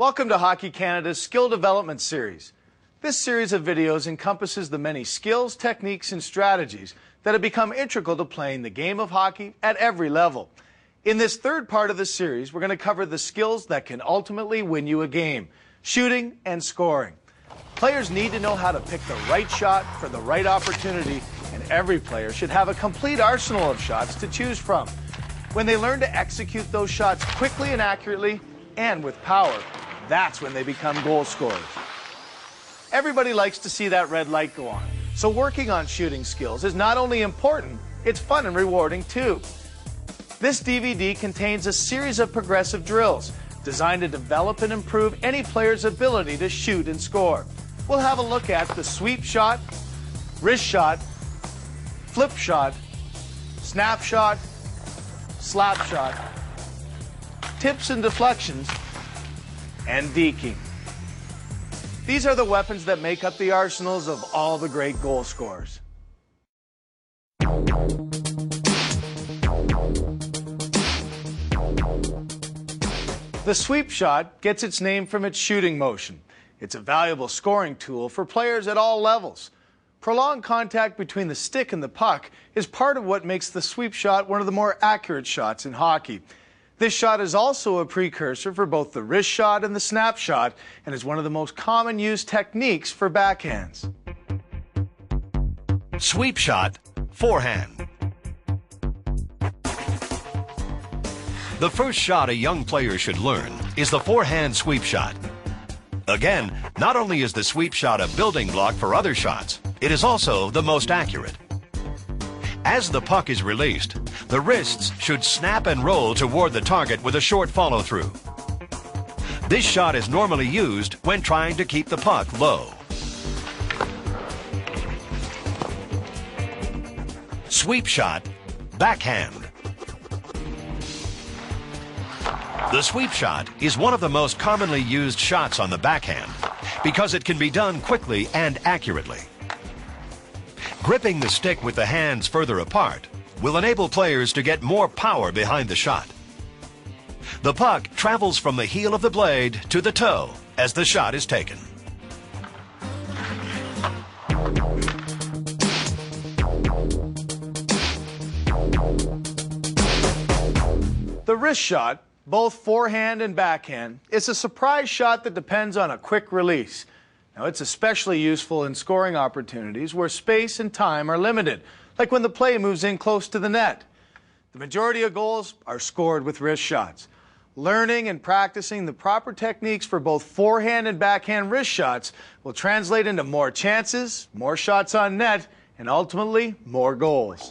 Welcome to Hockey Canada's Skill Development Series. This series of videos encompasses the many skills, techniques, and strategies that have become integral to playing the game of hockey at every level. In this third part of the series, we're going to cover the skills that can ultimately win you a game: shooting and scoring. Players need to know how to pick the right shot for the right opportunity, and every player should have a complete arsenal of shots to choose from. When they learn to execute those shots quickly and accurately and with power, that's when they become goal scorers. Everybody likes to see that red light go on, so working on shooting skills is not only important, it's fun and rewarding too. This DVD contains a series of progressive drills designed to develop and improve any player's ability to shoot and score. We'll have a look at the sweep shot, wrist shot, flip shot, snap shot, slap shot, tips and deflections, and deking. These are the weapons that make up the arsenals of all the great goal scorers. The sweep shot gets its name from its shooting motion. It's a valuable scoring tool for players at all levels. Prolonged contact between the stick and the puck is part of what makes the sweep shot one of the more accurate shots in hockey. This shot is also a precursor for both the wrist shot and the snap shot, and is one of the most common used techniques for backhands. Sweep shot, forehand. The first shot a young player should learn is the forehand sweep shot. Again, not only is the sweep shot a building block for other shots, it is also the most accurate. As the puck is released, the wrists should snap and roll toward the target with a short follow-through. This shot is normally used when trying to keep the puck low. Sweep shot, backhand. The sweep shot is one of the most commonly used shots on the backhand because it can be done quickly and accurately. Gripping the stick with the hands further apart will enable players to get more power behind the shot. The puck travels from the heel of the blade to the toe as the shot is taken. The wrist shot, both forehand and backhand, is a surprise shot that depends on a quick release. Now, it's especially useful in scoring opportunities where space and time are limited, like when the play moves in close to the net. The majority of goals are scored with wrist shots. Learning and practicing the proper techniques for both forehand and backhand wrist shots will translate into more chances, more shots on net, and ultimately more goals.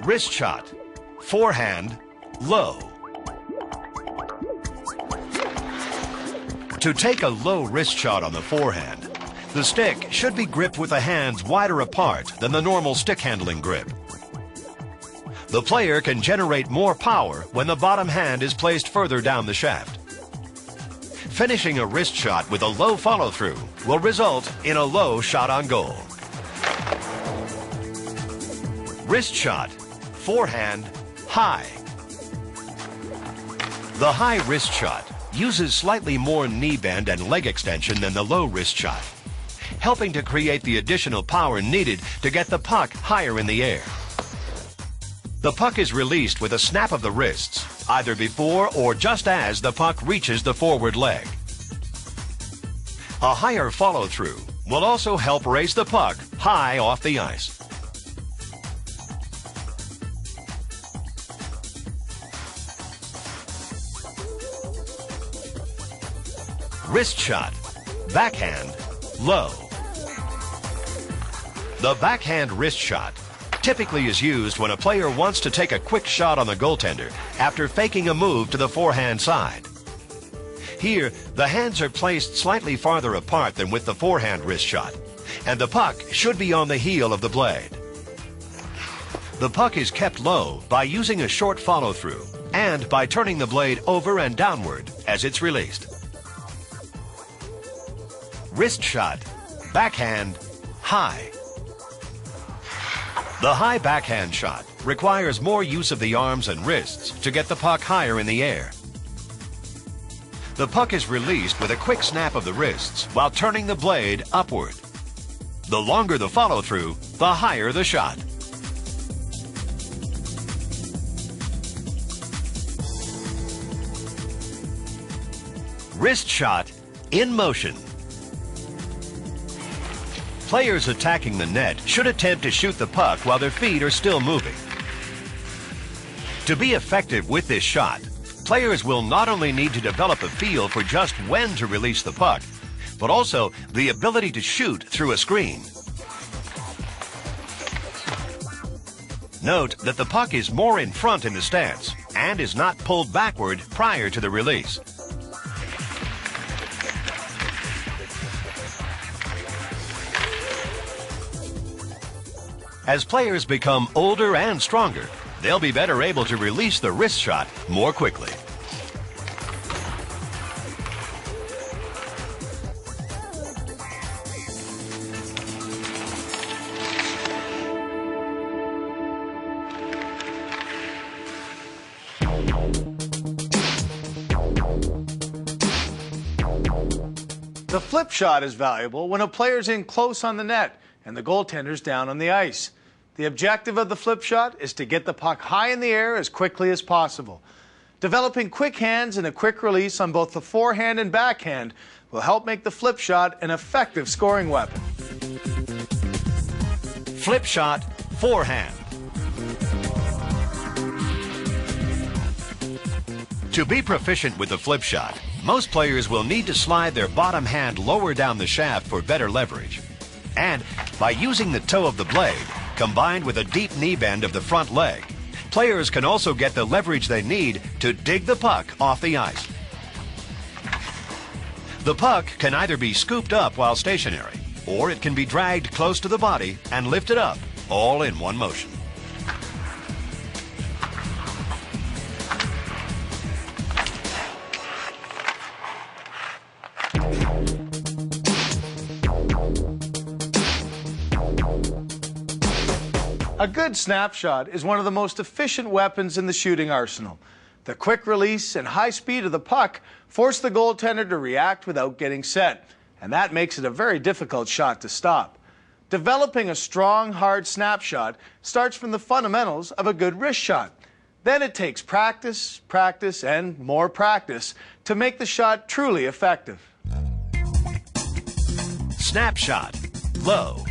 Wrist shot, forehand, low. To take a low wrist shot on the forehand, the stick should be gripped with the hands wider apart than the normal stick handling grip. The player can generate more power when the bottom hand is placed further down the shaft. Finishing a wrist shot with a low follow-through will result in a low shot on goal. Wrist shot, forehand, high. The high wrist shot uses slightly more knee bend and leg extension than the low wrist shot, helping to create the additional power needed to get the puck higher in the air. The puck is released with a snap of the wrists, either before or just as the puck reaches the forward leg. A higher follow-through will also help raise the puck high off the ice. Wrist shot, backhand, low. The backhand wrist shot typically is used when a player wants to take a quick shot on the goaltender after faking a move to the forehand side. Here, the hands are placed slightly farther apart than with the forehand wrist shot, and the puck should be on the heel of the blade. The puck is kept low by using a short follow-through and by turning the blade over and downward as it's released. Wrist shot, backhand, high. The high backhand shot requires more use of the arms and wrists to get the puck higher in the air. The puck is released with a quick snap of the wrists while turning the blade upward. The longer the follow-through, the higher the shot. Wrist shot in motion. Players attacking the net should attempt to shoot the puck while their feet are still moving. To be effective with this shot, players will not only need to develop a feel for just when to release the puck, but also the ability to shoot through a screen. Note that the puck is more in front in the stance and is not pulled backward prior to the release. As players become older and stronger, they'll be better able to release the wrist shot more quickly. The flip shot is valuable when a player's in close on the net and the goaltender's down on the ice. The objective of the flip shot is to get the puck high in the air as quickly as possible. Developing quick hands and a quick release on both the forehand and backhand will help make the flip shot an effective scoring weapon. Flip shot forehand. To be proficient with the flip shot, most players will need to slide their bottom hand lower down the shaft for better leverage. And by using the toe of the blade, combined with a deep knee bend of the front leg, players can also get the leverage they need to dig the puck off the ice. The puck can either be scooped up while stationary, or it can be dragged close to the body and lifted up, all in one motion. A good snapshot is one of the most efficient weapons in the shooting arsenal. The quick release and high speed of the puck force the goaltender to react without getting set, and that makes it a very difficult shot to stop. Developing a strong, hard snapshot starts from the fundamentals of a good wrist shot. Then it takes practice, practice, and more practice to make the shot truly effective. Snapshot, low.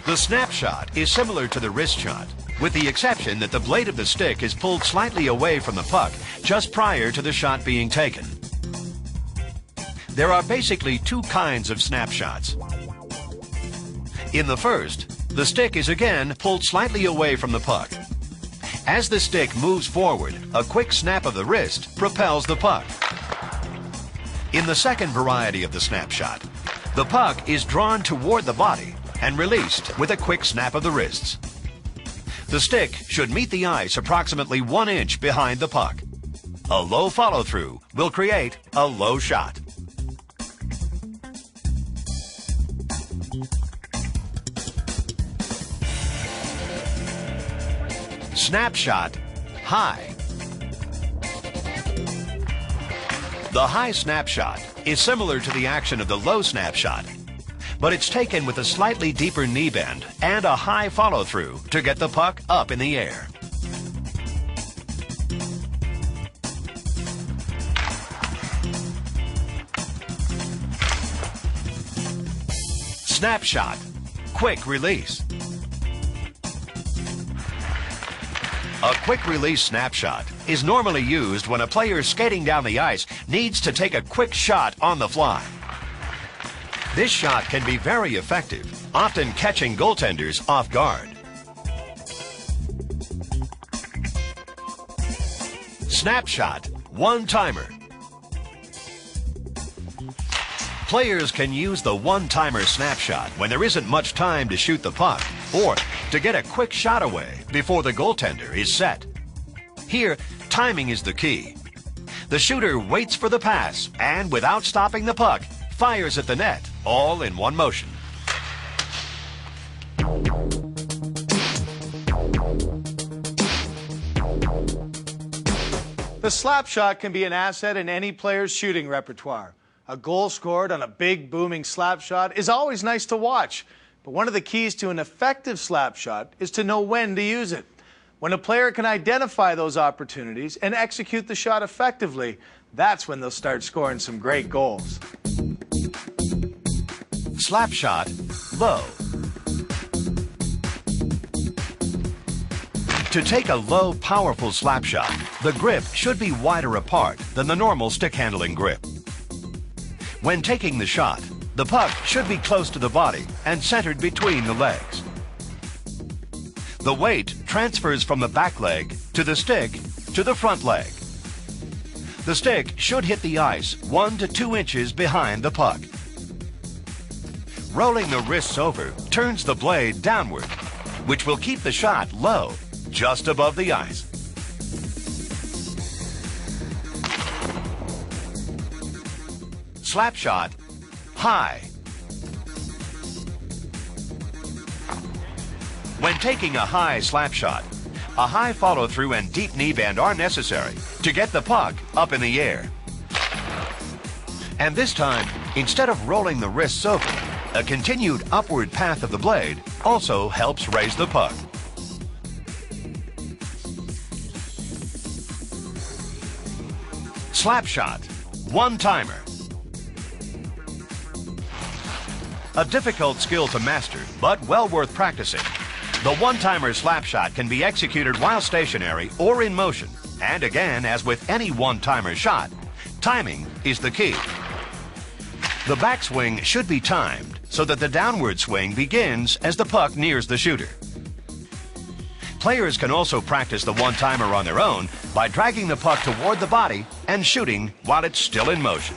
The snapshot is similar to the wrist shot, with the exception that the blade of the stick is pulled slightly away from the puck just prior to the shot being taken. There are basically two kinds of snapshots. In the first, the stick is again pulled slightly away from the puck. As the stick moves forward, a quick snap of the wrist propels the puck. In the second variety of the snapshot, the puck is drawn toward the body and released with a quick snap of the wrists. The stick should meet the ice approximately 1 inch behind the puck. A low follow-through will create a low shot. Snapshot, high. The high snapshot is similar to the action of the low snapshot, but it's taken with a slightly deeper knee bend and a high follow-through to get the puck up in the air. Snapshot, quick release. A quick release snapshot is normally used when a player skating down the ice needs to take a quick shot on the fly. This shot can be very effective, often catching goaltenders off guard. Snapshot, one-timer. Players can use the one-timer snapshot when there isn't much time to shoot the puck or to get a quick shot away before the goaltender is set. Here, timing is the key. The shooter waits for the pass and, without stopping the puck, fires at the net, all in one motion. The slap shot can be an asset in any player's shooting repertoire. A goal scored on a big, booming slap shot is always nice to watch, but one of the keys to an effective slap shot is to know when to use it. When a player can identify those opportunities and execute the shot effectively, that's when they'll start scoring some great goals. Slap shot, low. To take a low, powerful slap shot, the grip should be wider apart than the normal stick handling grip. When taking the shot, the puck should be close to the body and centered between the legs. The weight transfers from the back leg to the stick to the front leg. The stick should hit the ice 1 to 2 inches behind the puck. Rolling the wrists over turns the blade downward, which will keep the shot low, just above the ice. Slap shot, high. When taking a high slap shot, a high follow-through and deep knee bend are necessary to get the puck up in the air. And this time, instead of rolling the wrists over, a continued upward path of the blade also helps raise the puck. Slap shot, one-timer. A difficult skill to master, but well worth practicing. The one-timer slap shot can be executed while stationary or in motion. And again, as with any one-timer shot, timing is the key. The backswing should be timed so that the downward swing begins as the puck nears the shooter. Players can also practice the one-timer on their own by dragging the puck toward the body and shooting while it's still in motion.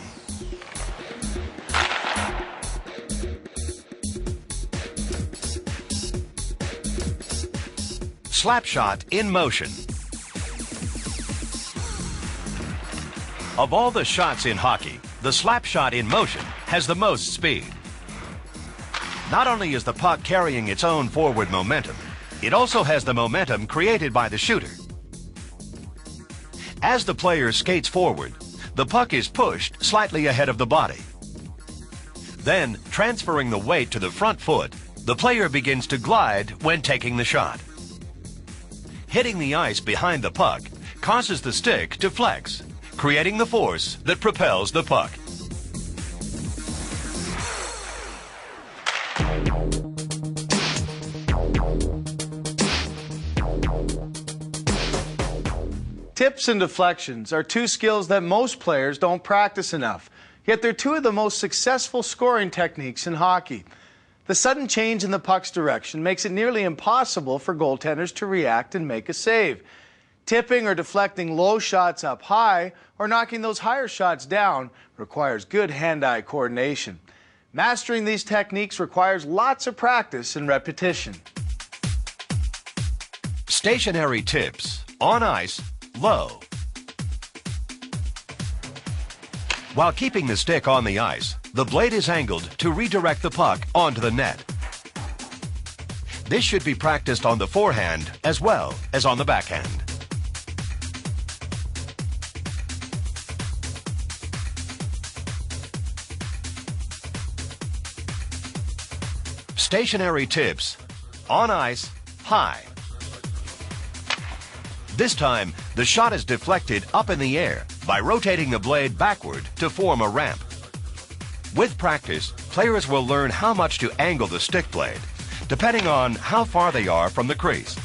Slap shot in motion. Of all the shots in hockey, the slap shot in motion has the most speed. Not only is the puck carrying its own forward momentum, it also has the momentum created by the shooter. As the player skates forward, the puck is pushed slightly ahead of the body. Then, transferring the weight to the front foot, the player begins to glide when taking the shot. Hitting the ice behind the puck causes the stick to flex, creating the force that propels the puck. Tips and deflections are two skills that most players don't practice enough, yet they're two of the most successful scoring techniques in hockey. The sudden change in the puck's direction makes it nearly impossible for goaltenders to react and make a save. Tipping or deflecting low shots up high or knocking those higher shots down requires good hand-eye coordination. Mastering these techniques requires lots of practice and repetition. Stationary tips, on ice, low. While keeping the stick on the ice, the blade is angled to redirect the puck onto the net. This should be practiced on the forehand as well as on the backhand. Stationary tips, on ice, high. This time, the shot is deflected up in the air by rotating the blade backward to form a ramp. With practice, players will learn how much to angle the stick blade, depending on how far they are from the crease.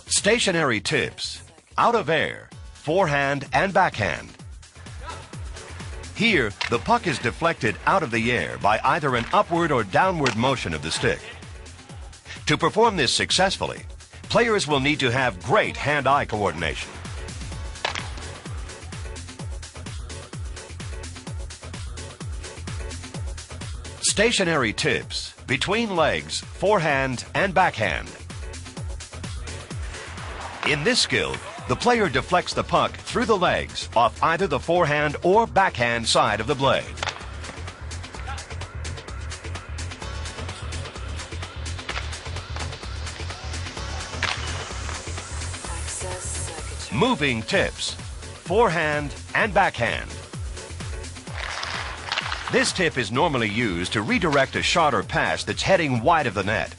Stationary tips, out of air, forehand and backhand. Here, the puck is deflected out of the air by either an upward or downward motion of the stick. To perform this successfully, players will need to have great hand-eye coordination. Stationary tips, between legs, forehand and backhand. In this skill, the player deflects the puck through the legs off either the forehand or backhand side of the blade. moving tips, forehand and backhand. This tip is normally used to redirect a shot or pass that's heading wide of the net.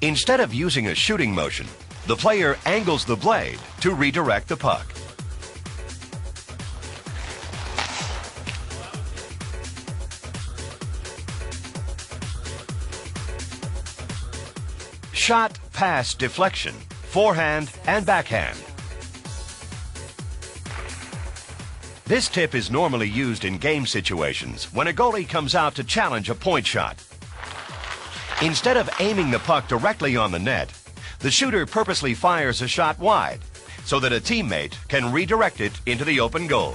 Instead of using a shooting motion, the player angles the blade to redirect the puck. Shot, pass, deflection, forehand and backhand. This tip is normally used in game situations when a goalie comes out to challenge a point shot. Instead of aiming the puck directly on the net, the shooter purposely fires a shot wide so that a teammate can redirect it into the open goal.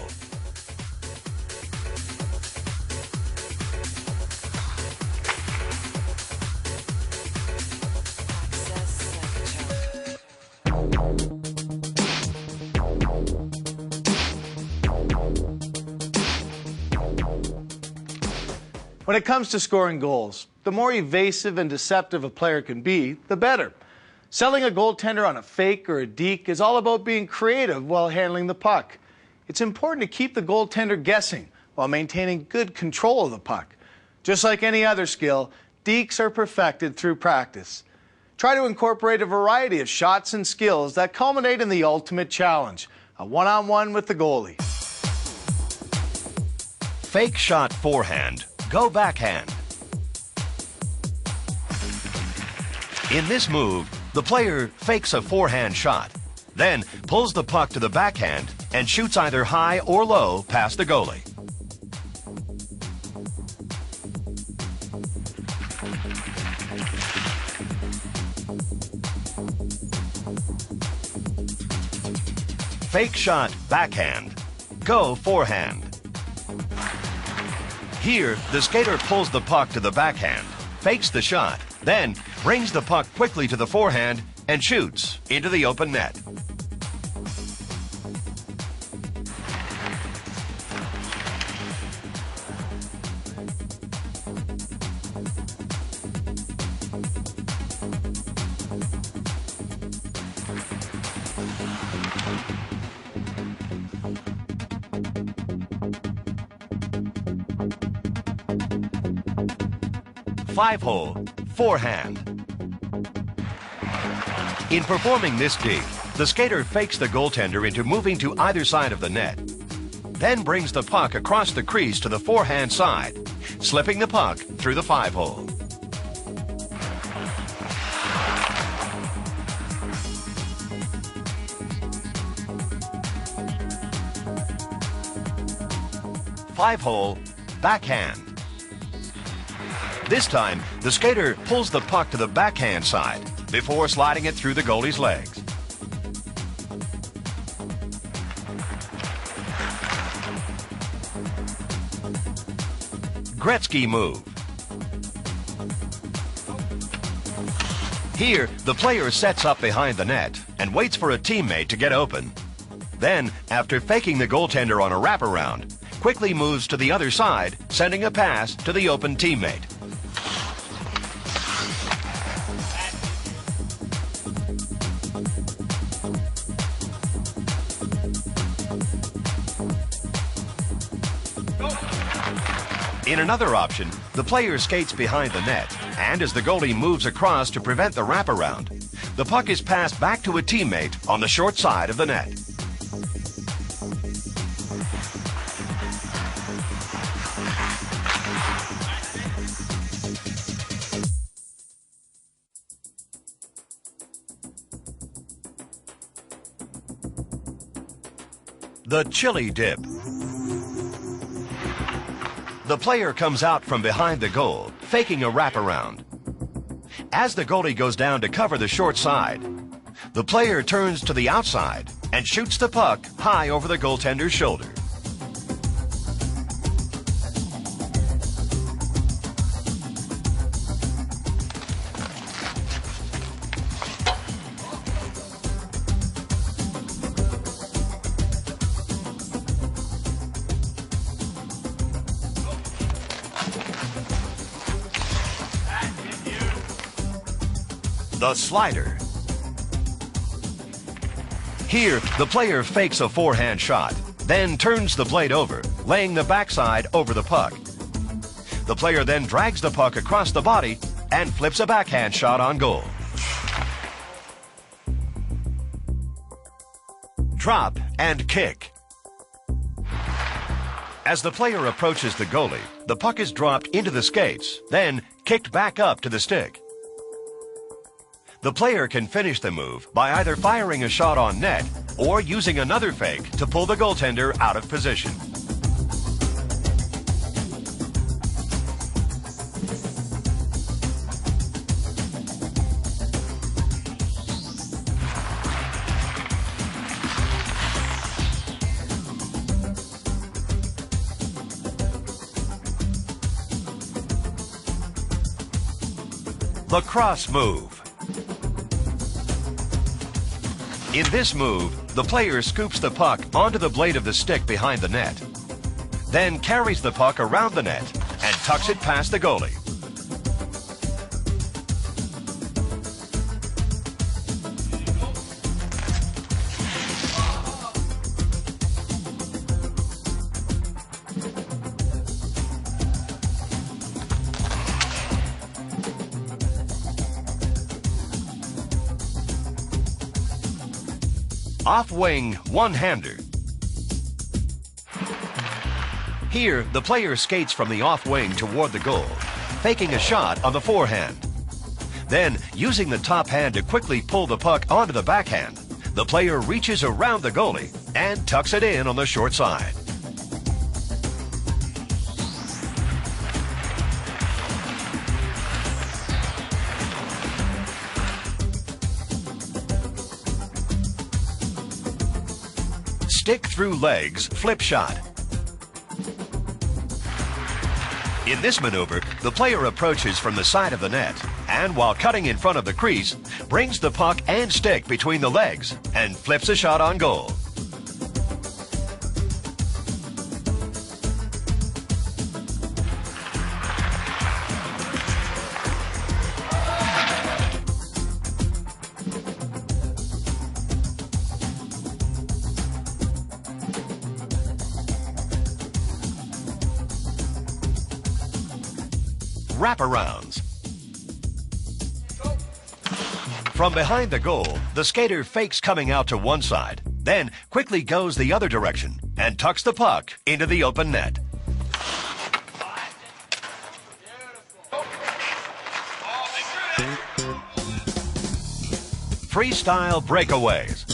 When it comes to scoring goals, the more evasive and deceptive a player can be, the better. Selling a goaltender on a fake or a deke is all about being creative while handling the puck. It's important to keep the goaltender guessing while maintaining good control of the puck. Just like any other skill, dekes are perfected through practice. Try to incorporate a variety of shots and skills that culminate in the ultimate challenge, a one-on-one with the goalie. Fake shot forehand, go backhand. In this move, the player fakes a forehand shot, then pulls the puck to the backhand and shoots either high or low past the goalie. Fake shot backhand, go forehand. Here, the skater pulls the puck to the backhand, fakes the shot, then brings the puck quickly to the forehand and shoots into the open net. Five-hole, forehand. In performing this deke, the skater fakes the goaltender into moving to either side of the net, then brings the puck across the crease to the forehand side, slipping the puck through the five-hole. Five-hole, backhand. This time, the skater pulls the puck to the backhand side before sliding it through the goalie's legs. Gretzky move. Here, the player sets up behind the net and waits for a teammate to get open. Then, after faking the goaltender on a wraparound, quickly moves to the other side, sending a pass to the open teammate. In another option, the player skates behind the net, and as the goalie moves across to prevent the wraparound, the puck is passed back to a teammate on the short side of the net. The chili dip. The player comes out from behind the goal, faking a wraparound. As the goalie goes down to cover the short side, the player turns to the outside and shoots the puck high over the goaltender's shoulder. The slider. Here, the player fakes a forehand shot, then turns the blade over, laying the backside over the puck. The player then drags the puck across the body and flips a backhand shot on goal. Drop and kick. As the player approaches the goalie, the puck is dropped into the skates, then kicked back up to the stick. The player can finish the move by either firing a shot on net or using another fake to pull the goaltender out of position. The cross move. In this move, the player scoops the puck onto the blade of the stick behind the net, then carries the puck around the net and tucks it past the goalie. Off-wing one-hander. Here, the player skates from the off-wing toward the goal, faking a shot on the forehand. Then, using the top hand to quickly pull the puck onto the backhand, the player reaches around the goalie and tucks it in on the short side. Stick through legs flip shot. In this maneuver, the player approaches from the side of the net and, while cutting in front of the crease, brings the puck and stick between the legs and flips a shot on goal. Wraparounds. From behind the goal, the skater fakes coming out to one side, then quickly goes the other direction and tucks the puck into the open net. Freestyle breakaways.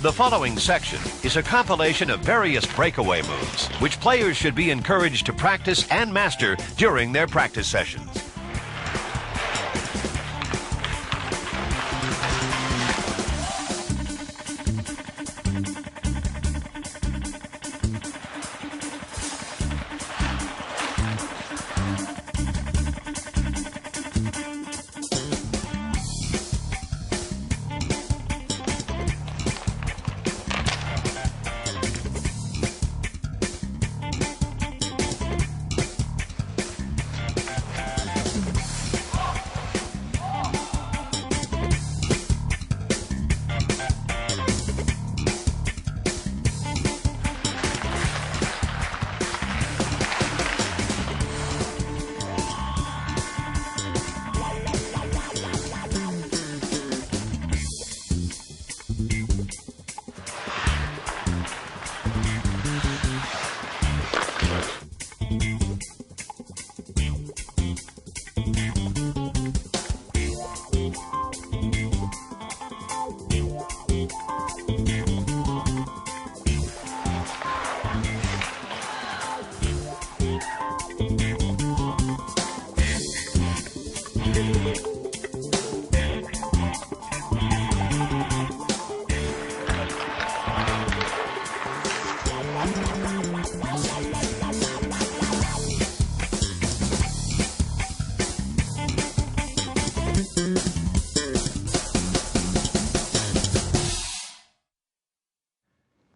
The following section is a compilation of various breakaway moves, which players should be encouraged to practice and master during their practice sessions.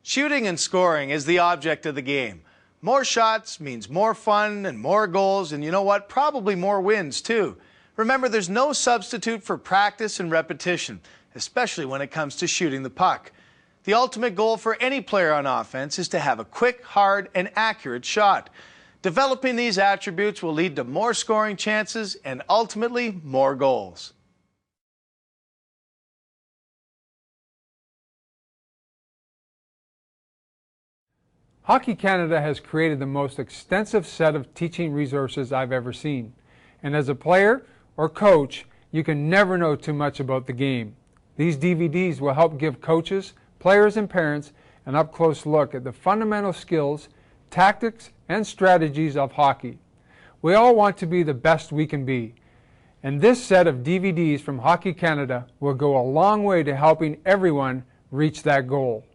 Shooting and scoring is the object of the game. More shots means more fun and more goals, and you know what? Probably more wins, too. Remember, there's no substitute for practice and repetition, especially when it comes to shooting the puck. The ultimate goal for any player on offense is to have a quick, hard, and accurate shot. Developing these attributes will lead to more scoring chances and ultimately more goals. Hockey Canada has created the most extensive set of teaching resources I've ever seen. And as a player or coach, you can never know too much about the game. These DVDs will help give coaches, players, and parents an up-close look at the fundamental skills, tactics, and strategies of hockey. We all want to be the best we can be, and this set of DVDs from Hockey Canada will go a long way to helping everyone reach that goal.